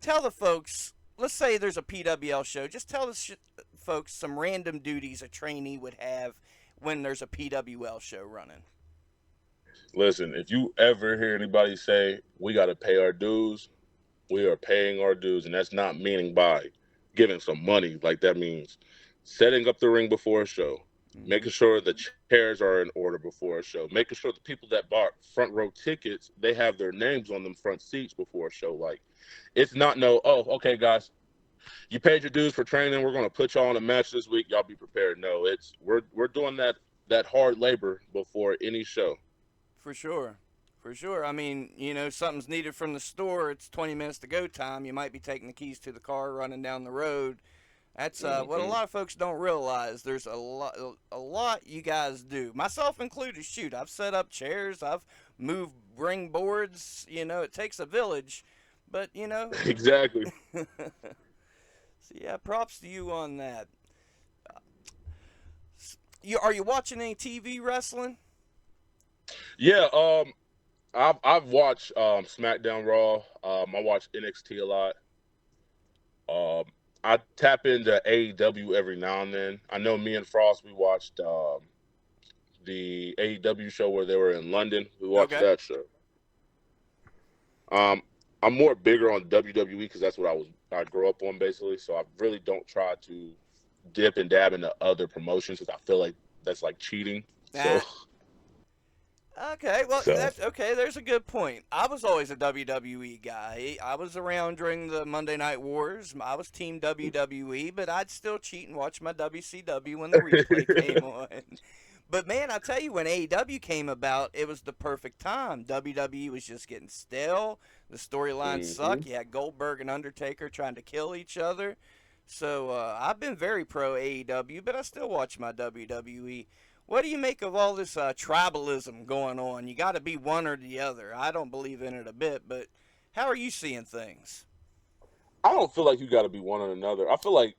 Tell the folks, let's say there's a PWL show, just tell the folks some random duties a trainee would have when there's a PWL show running. Listen, if you ever hear anybody say we got to pay our dues, we are paying our dues, and that's not meaning by giving some money. Like, that means setting up the ring before a show, Mm-hmm. making sure the chairs are in order before a show, making sure the people that bought front row tickets, they have their names on them front seats before a show. Like, it's not no, oh, okay, guys, you paid your dues for training. We're going to put y'all on a match this week. Y'all be prepared. No, we're doing that hard labor before any show. For sure. For sure. I mean, something's needed from the store. It's 20 minutes to go time. You might be taking the keys to the car, running down the road. That's what a Hmm. lot of folks don't realize. There's a lot you guys do, myself included. Shoot, I've set up chairs. I've moved ring boards. It takes a village, but Exactly. so yeah, props to you on that. Are you watching any TV wrestling? Yeah. I've watched SmackDown Raw. I watch NXT a lot. Um, I tap into AEW every now and then. I know me and Frost we watched the AEW show where they were in London. We watched Okay. that show. Um, I'm more bigger on WWE because that's what I grew up on basically. So I really don't try to dip and dab into other promotions because I feel like that's like cheating. So Ah. Okay, well, so that's okay. There's a good point. I was always a WWE guy. I was around during the Monday Night Wars. I was Team WWE, but I'd still cheat and watch my WCW when the replay came on. But man, I tell you, when AEW came about, it was the perfect time. WWE was just getting stale. The storylines hmm. suck. You had Goldberg and Undertaker trying to kill each other. So I've been very pro AEW, but I still watch my WWE. What do you make of all this tribalism going on? You got to be one or the other. I don't believe in it a bit, but how are you seeing things? I don't feel like you got to be one or another. I feel like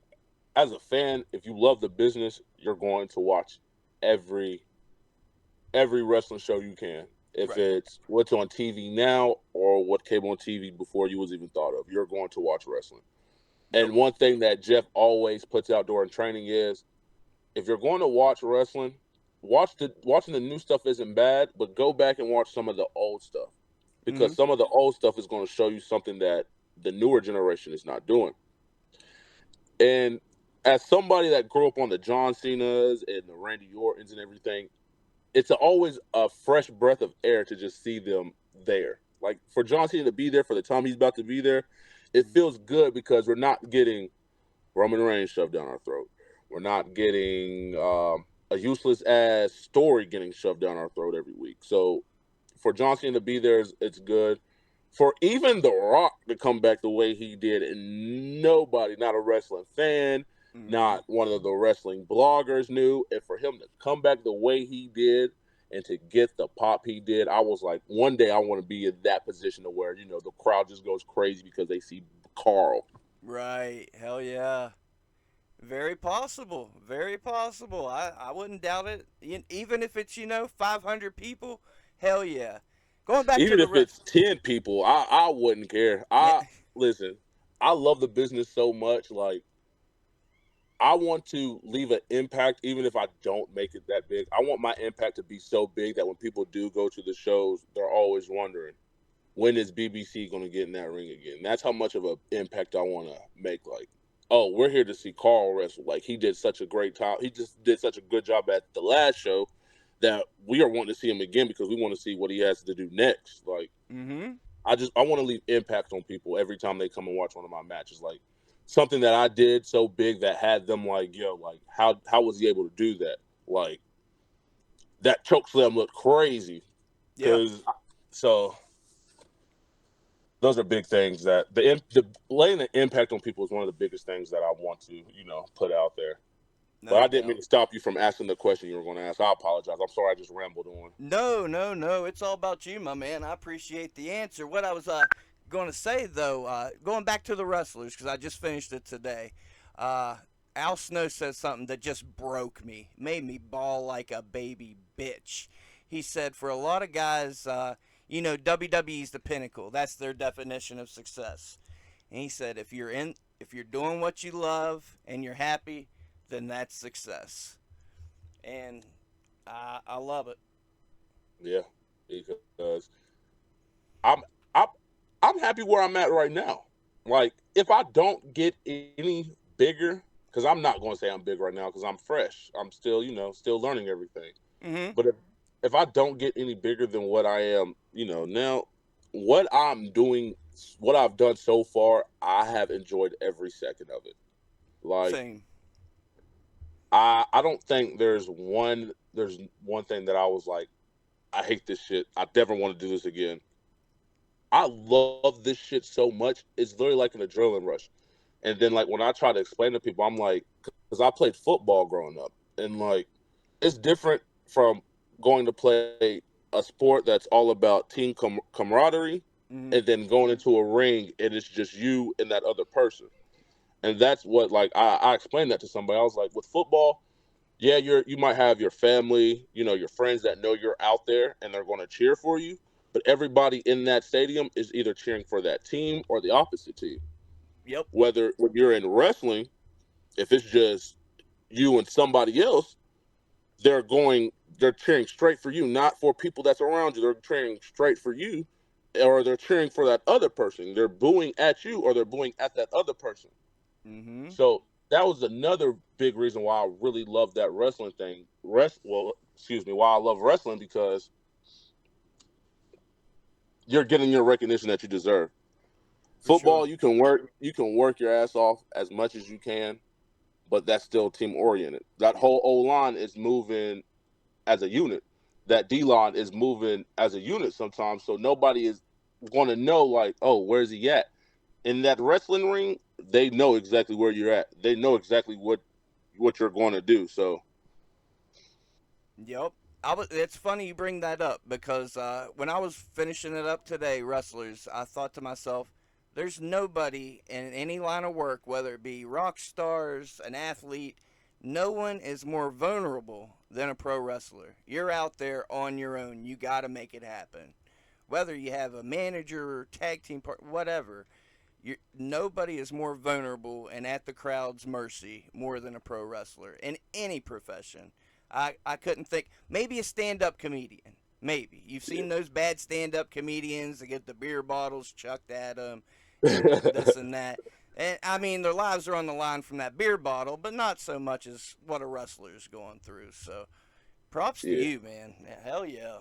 as a fan, if you love the business, you're going to watch every every wrestling show you can. If Right. it's what's on TV now or what came on TV before you was even thought of, you're going to watch wrestling. Yep. And one thing that Jeff always puts out during training is if you're going to watch wrestling, watching the new stuff isn't bad, but go back and watch some of the old stuff Mm-hmm. because some of the old stuff is going to show you something that the newer generation is not doing. And as somebody that grew up on the John Cena's and the Randy Ortons and everything, it's always a fresh breath of air to just see them there. Like for John Cena to be there for the time he's about to be there, it feels good because we're not getting Roman Reigns shoved down our throat. We're not getting a useless ass story getting shoved down our throat every week. So for John Cena to be there, it's good. For even The Rock to come back the way he did, and nobody, not a wrestling fan, Mm-hmm. not one of the wrestling bloggers knew, and for him to come back the way he did and to get the pop he did, I was like, one day I want to be in that position to where, the crowd just goes crazy because they see Carl. Right. Hell yeah. Very possible. Very possible. I wouldn't doubt it. Even if it's 500 people. Hell yeah. Going back to Even the if it's 10 people, I wouldn't care. Listen, I love the business so much. Like, I want to leave an impact, even if I don't make it that big. I want my impact to be so big that when people do go to the shows, they're always wondering, when is BBC going to get in that ring again? That's how much of an impact I want to make. Like, oh, we're here to see Carl wrestle. Like, he did such a great job. He just did such a good job at the last show that we are wanting to see him again because we want to see what he has to do next. Like, Mm-hmm. I want to leave impact on people every time they come and watch one of my matches. Like something that I did so big that had them like, yo, like how was he able to do that? Like that choke slam looked crazy. Yeah. Cause so those are big things that the laying an impact on people is one of the biggest things that I want to, put out there. But No I didn't mean doubt. to stop you from asking the question you were going to ask. I apologize. I'm sorry I just rambled on. No, no, no. It's all about you, my man. I appreciate the answer. What I was going to say, though, going back to the wrestlers, because I just finished it today, uh, Al Snow said something that just broke me, made me bawl like a baby bitch. He said, for a lot of guys, WWE's the pinnacle. That's their definition of success. And he said, if you're doing what you love and you're happy, then that's success. And I love it. Yeah, because I'm I'm I'm happy where I'm at right now. Like if I don't get any bigger, because I'm not going to say I'm big right now because I'm fresh. I'm still still learning everything. Mm-hmm. But if I don't get any bigger than what I am, now what I'm doing, what I've done so far, I have enjoyed every second of it. Like Same. I don't think there's one thing that I was like I hate this shit. I never want to do this again. I love this shit so much. It's literally like an adrenaline rush. And then like when I try to explain to people, I'm like, because I played football growing up, and like it's different from going to play a sport that's all about team camaraderie, Mm-hmm. and then going into a ring and it's just you and that other person. And that's what like I explained that to somebody. I was like, with football, yeah, you might have your family, your friends that know you're out there and they're going to cheer for you, but everybody in that stadium is either cheering for that team or the opposite team. Yep. Whether when you're in wrestling, if it's just you and somebody else, they're cheering straight for you, not for people that's around you. They're cheering straight for you, or they're cheering for that other person. They're booing at you or they're booing at that other person. Mm-hmm. So that was another big reason why I really love that wrestling thing. Excuse me, why I love wrestling, because you're getting your recognition that you deserve. For sure. Football, you can work your ass off as much as you can, but that's still team oriented. That Yep. whole O line is moving as a unit. That D line is moving as a unit sometimes, so nobody is going to know like, oh, where's he at? In that wrestling ring, they know exactly where you're at. They know exactly what you're going to do. So Yep. It's funny you bring that up because when I was finishing it up today, wrestlers, I thought to myself, there's nobody in any line of work, whether it be rock stars, an athlete, no one is more vulnerable than a pro wrestler. You're out there on your own. You got to make it happen. Whether you have a manager, tag team part, whatever, nobody is more vulnerable and at the crowd's mercy more than a pro wrestler in any profession. I couldn't think. Maybe a stand up comedian. Maybe. You've seen those bad stand up comedians that get the beer bottles chucked at them and this and that. And I mean, their lives are on the line from that beer bottle, but not so much as what a wrestler's going through. So props to yeah, you, man. Yeah, hell yeah.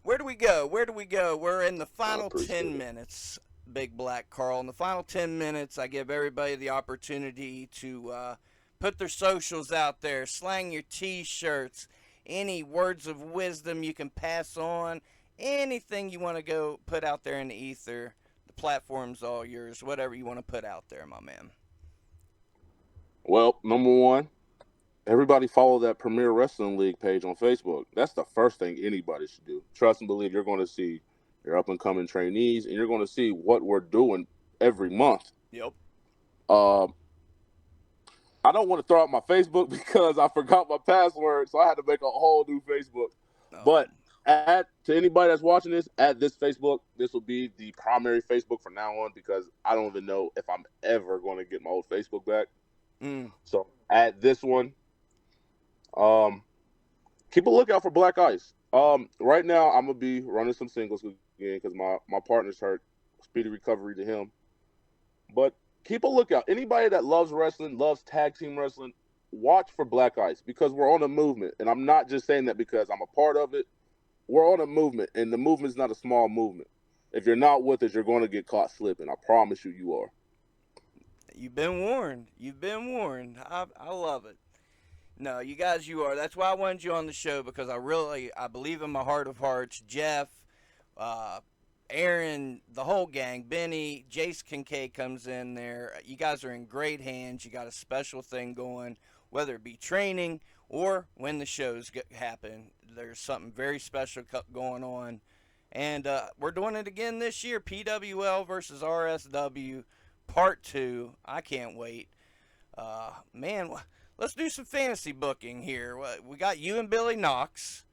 Where do we go? Where do we go? We're in the I final appreciate 10 it. minutes, Big Black Carl. In the final 10 minutes, I give everybody the opportunity to put their socials out there, slang your t shirts, any words of wisdom you can pass on, anything you want to go put out there in the ether. The platform's all yours, whatever you want to put out there, my man. Well, number one, everybody follow that Premier Wrestling League page on Facebook. That's the first thing anybody should do. Trust and believe, you're going to see your up and coming trainees, and you're going to see what we're doing every month. Yep. Um, I don't want to throw out my Facebook because I forgot my password, so I had to make a whole new Facebook. But add to anybody that's watching this, add this Facebook. This will be the primary Facebook from now on, because I don't even know if I'm ever going to get my old Facebook back. Mm, So add this one. Um, Keep a lookout for Black Ice. Right now I'm gonna be running some singles again because my partner's hurt. Speedy recovery to him. But keep a lookout. Anybody that loves wrestling, loves tag team wrestling, watch for Black Ice, because we're on a movement, and I'm not just saying that because I'm a part of it. We're on a movement, and the movement's not a small movement. If you're not with us, you're going to get caught slipping. I promise you, you are. you've been warned. You've been warned. I love it. No, you guys, you are. That's why I wanted you on the show because I believe in my heart of hearts, Jeff, uh, Aaron, the whole gang, Benny, Jace Kincaid comes in there. You guys are in great hands. You got a special thing going, whether it be training or when the shows happen. There's something very special going on. And we're doing it again this year. PWL versus RSW Part 2. I can't wait. Man, let's do some fantasy booking here. We got you and Billy Knox.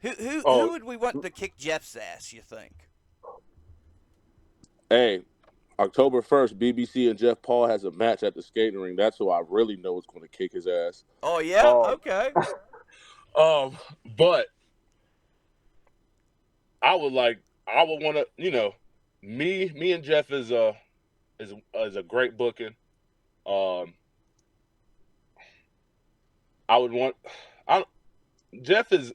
Who Oh, would we want to kick Jeff's ass? You think? hey, October 1st, BBC and Jeff Paul has a match at the skating ring. That's who I really know is going to kick his ass. Oh yeah, Um, okay. um, but I would want to, me and Jeff is a great booking. Um, I would want, I Jeff is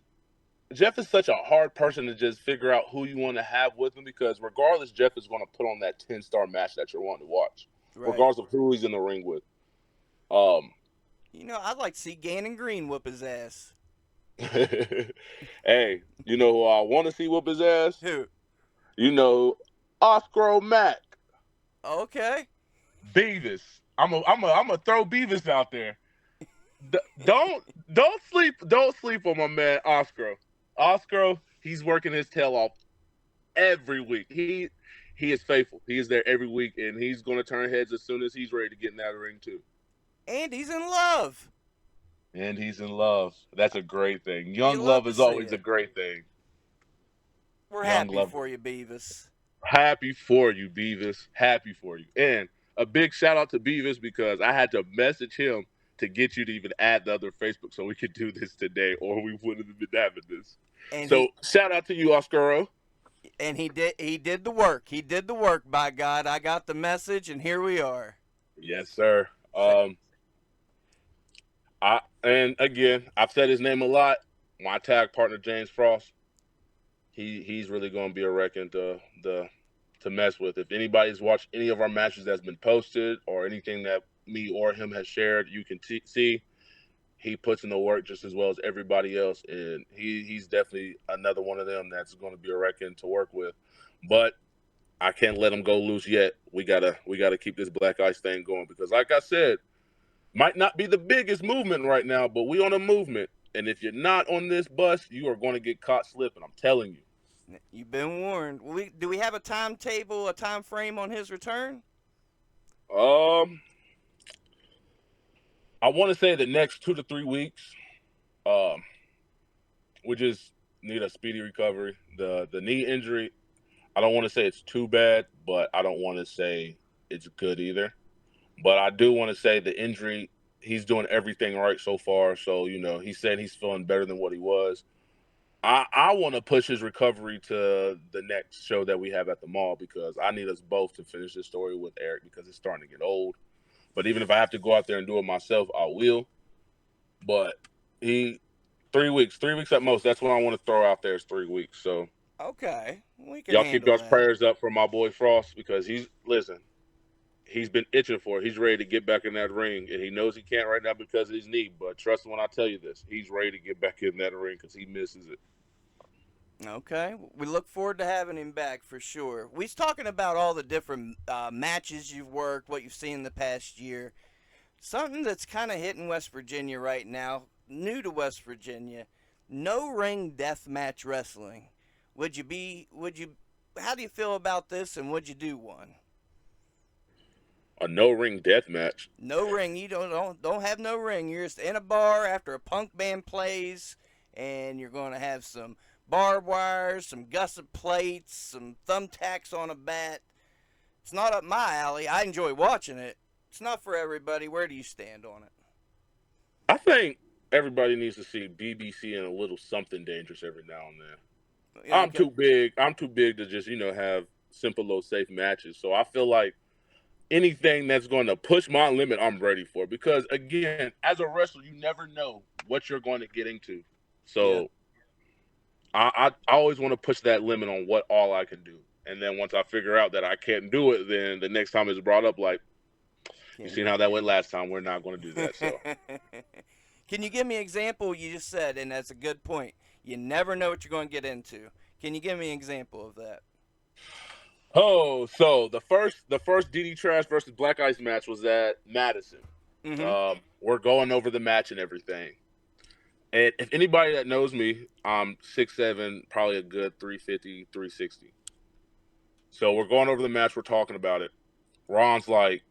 Jeff is such a hard person to just figure out who you want to have with him, because regardless, Jeff is going to put on that 10-star match that you're wanting to watch, Right. regardless of who he's in the ring with. Um, I'd like to see Gannon Green whoop his ass. Hey, you know who I want to see whoop his ass? Who? You know, Oscar Mac, Okay. Beavis. I'm a throw Beavis out there. D- don't don't sleep on my man Oscar. Oscar, he's working his tail off every week. He is faithful. He is there every week, and he's going to turn heads as soon as he's ready to get in that ring too. And he's in love. And he's in love. That's a great thing. You Young love love to is see always a it. great thing. We're Young happy love. for you, Beavis. Happy for you, Beavis. Happy for you. And a big shout out to Beavis because I had to message him to get you to even add the other Facebook so we could do this today, or we wouldn't have been having this. And So shout out to you, Oscaro. he did the work. He did the work. By God, I got the message, and here we are. Yes, sir. And again, I've said his name a lot. My tag partner James Frost. He's really going to be a wrecking to mess with. If anybody's watched any of our matches that's been posted or anything that me or him has shared, you can see he puts in the work just as well as everybody else, and he's definitely another one of them that's going to be a wrecking to work with. But I can't let him go loose yet. We gotta keep this Black Ice thing going because, like I said, might not be the biggest movement right now, but we on a movement. And if you're not on this bus, you are going to get caught slipping. I'm telling you. You've been warned. Do we have a timetable, a time frame on his return? Um, I want to say the next 2 to 3 weeks. Um, we just need a speedy recovery. The knee injury, I don't want to say it's too bad, but I don't want to say it's good either. But I do want to say the injury, he's doing everything right so far. So, he said he's feeling better than what he was. I want to push his recovery to the next show that we have at the mall because I need us both to finish this story with Eric because it's starting to get old. But even if I have to go out there and do it myself, I will. But he 3 weeks at most. That's what I want to throw out there is 3 weeks. So Okay, we can y'all keep handle y'all's that. prayers up for my boy Frost because he's been itching for it. He's ready to get back in that ring, and he knows he can't right now because of his knee. But trust me when I tell you this, he's ready to get back in that ring because he misses it. Okay, we look forward to having him back for sure. We's talking about all the different matches you've worked, what you've seen in the past year. Something that's kind of hitting West Virginia right now, new to West Virginia, no ring death match wrestling. How do you feel about this, and would you do one? A no ring death match. No ring. You don't have no ring. You're just in a bar after a punk band plays, and you're going to have some barbed wires, some gusset plates, some thumbtacks on a bat. It's not up my alley. I enjoy watching it. It's not for everybody. Where do you stand on it? I think everybody needs to see BBC and a little something dangerous every now and then. I'm Okay. too big. I'm too big to just have simple, low, safe matches. So I feel like anything that's going to push my limit, I'm ready for. Because again, as a wrestler, you never know what you're going to get into. Yeah. So I always want to push that limit on what all I can do. And then once I figure out that I can't do it, then the next time it's brought up, like, you Can seen how that went last time. We're not going to do you? that. So, Can you give me an example? You just said, and that's a good point. You never know what you're going to get into. Can you give me an example of that? so the first DD Trash versus Black Ice match was at Madison. Mm-hmm. We're going over the match and everything. And if anybody that knows me, I'm 6'7", probably a good 350, 360. So we're going over the match. We're talking about it. Ron's like,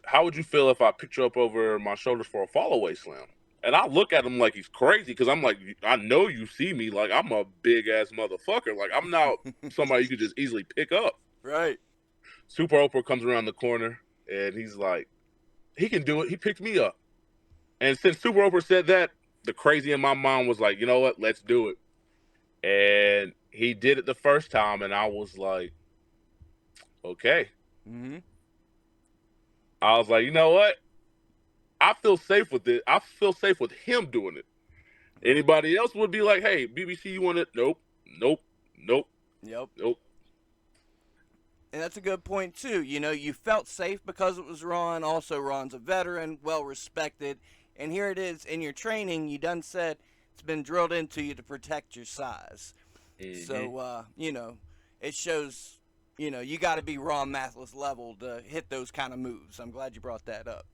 how would you feel if I picked you up over my shoulders for a fallaway slam? And I look at him like he's crazy because I'm like, I know you see me. Like, I'm a big ass motherfucker. Like, I'm not somebody you could just easily pick up. Right. Super Oprah comes around the corner and he's like, he can do it. He picked me up. And since Super Oprah said that, the crazy in my mind was like, you know what? Let's do it. And he did it the first time, and I was like, okay. Mm-hmm. I was like, you know what? I feel safe with it. I feel safe with him doing it. Right. Anybody else would be like, hey, BBC, you want it? Nope, nope, nope, Yep. nope. And that's a good point too. You felt safe because it was Ron. Also, Ron's a veteran, well respected. And here it is in your training. You done said It's been drilled into you to protect your size. Mm-hmm. So, it shows, you got to be Ron Mathless level to hit those kind of moves. I'm glad you brought that up.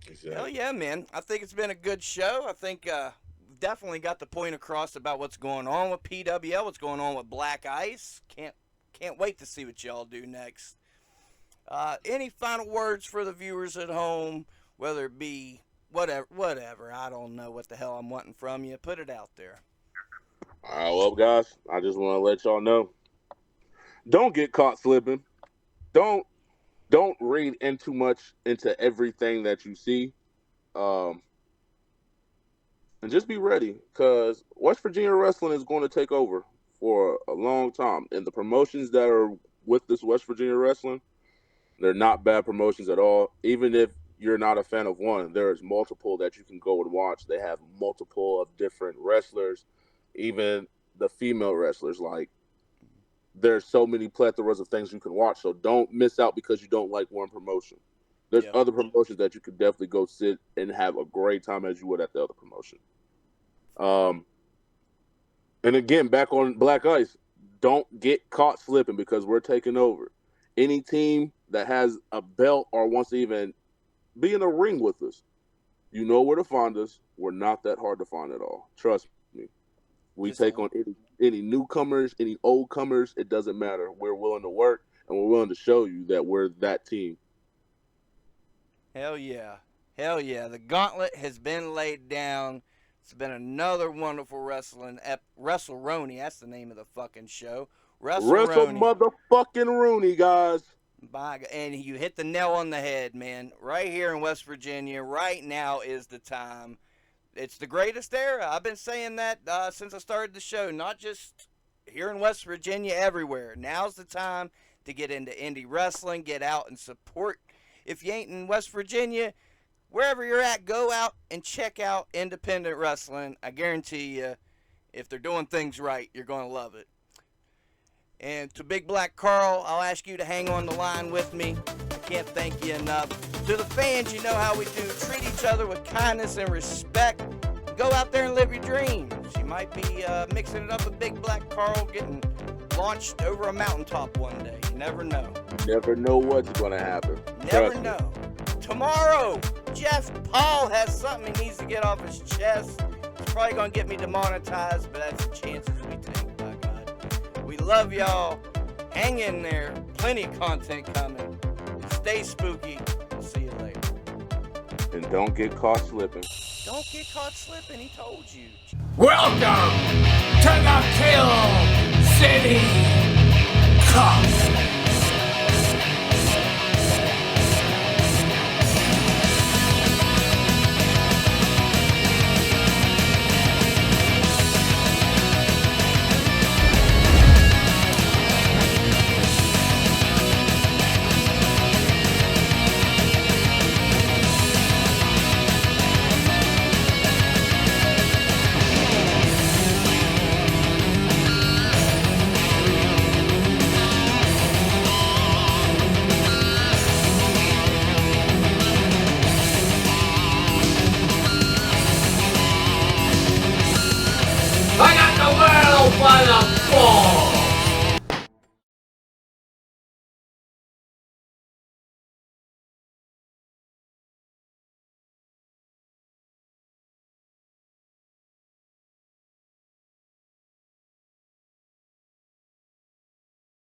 Exactly. Hell yeah, man. I think it's been a good show. I think we've definitely got the point across about what's going on with PWL, what's going on with Black Ice. Can't wait to see what y'all do next. Any final words for the viewers at home, whether it be whatever. I don't know what the hell I'm wanting from you. Put it out there. All right, well, guys, I just want to let y'all know. Don't get caught slipping. Don't read in too much into everything that you see. And just be ready, because West Virginia wrestling is going to take over for a long time. And the promotions that are with this West Virginia wrestling, they're not bad promotions at all. Even if you're not a fan of one, there's multiple that you can go and watch. They have multiple of different wrestlers, even the female wrestlers. Like, there's so many plethoras of things you can watch. So don't miss out because you don't like one promotion. There's other promotions that you could definitely go sit and have a great time as you would at the other promotion. And again, back on Black Ice, don't get caught slipping because we're taking over. Any team that has a belt or wants to even be in a ring with us, you know where to find us. We're not that hard to find at all. Trust me. We take on any newcomers, any old comers. It doesn't matter. We're willing to work, and we're willing to show you that we're that team. Hell yeah. Hell yeah. The gauntlet has been laid down. It's been another wonderful WrestleRoni. That's the name of the fucking show. Wrestle motherfucking Rooney, guys. And you hit the nail on the head, man. Right here in West Virginia, right now is the time. It's the greatest era. I've been saying that since I started the show. Not just here in West Virginia, everywhere. Now's the time to get into indie wrestling, get out and support. If you ain't in West Virginia, wherever you're at, go out and check out independent wrestling. I guarantee you, if they're doing things right, you're going to love it. And to Big Black Carl, I'll ask you to hang on the line with me. I can't thank you enough. To the fans, you know how we do. Treat each other with kindness and respect. Go out there and live your dreams. You might be mixing it up with Big Black Carl, getting launched over a mountaintop one day. You never know. Never know what's going to happen. Never know. Tomorrow, Jeff Paul has something he needs to get off his chest. It's probably going to get me demonetized, but that's the chances we take, by God. We love y'all. Hang in there. Plenty of content coming. Stay spooky. We'll see you later. And don't get caught slipping. Don't get caught slipping, he told you. Welcome to the Kill City Cup. I got the world by the balls.